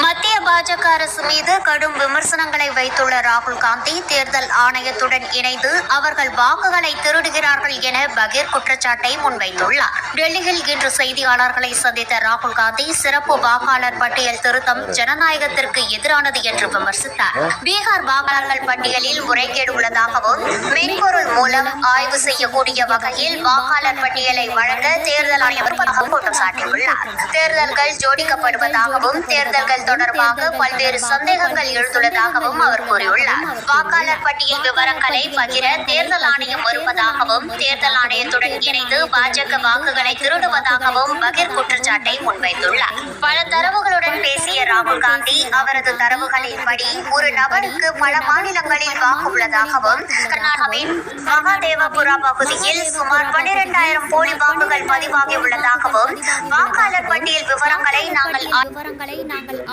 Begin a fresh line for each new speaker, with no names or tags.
மத்திய பாஜக அரசு மீது கடும் விமர்சனங்களை வைத்துள்ள ராகுல் காந்தி தேர்தல் ஆணையத்துடன் இணைந்து அவர்கள் வாக்குகளை திருடுகிறார்கள் என பகீர் குற்றச்சாட்டை முன்வைத்துள்ளார். டெல்லியில் இன்று செய்தியாளர்களை சந்தித்த ராகுல் காந்தி சிறப்பு வாக்காளர் பட்டியல் திருத்தம் ஜனநாயகத்திற்கு எதிரானது என்று விமர்சித்தார். பீகார் வாக்காளர்கள் பட்டியலில் முறைகேடு உள்ளதாகவும் மென்பொருள் மூலம் ஆய்வு செய்யக்கூடிய வகையில் வாக்காளர் பட்டியலை வழங்க தேர்தல் ஆணையம் இருப்பதாகவும் குற்றம் சாட்டியுள்ளார். தேர்தல்கள் ஜோடிக்கப்படுவதாகவும் தேர்தல்கள் தொடர்பாக பல்வேறு சந்தேகங்கள் எழுந்துள்ளதாகவும் அவர் கூறியுள்ளார். வாக்காளர் பட்டியல் விவரங்களை பகிர தேர்தல் ஆணையம் மறுப்பதாகவும் தேர்தல் ஆணையத்துடன் இணைந்து பாஜக வாக்குகளை திருடுவதாகவும் பகீர் குற்றச்சாட்டை முன்வைத்துள்ளார். பல தரவுகளுடன் பேசிய ராகுல் காந்தி அவரது தரவுகளின்படி ஒரு நபருக்கு பல மாநிலங்களில் வாக்கு உள்ளதாகவும் கர்நாடகாவின் மகாதேவபுரா பகுதியில் சுமார் 12,000 போலி வாக்குகள் பதிவாகி உள்ளதாகவும் வாக்காளர் பட்டியல் விவரங்களை நாங்கள்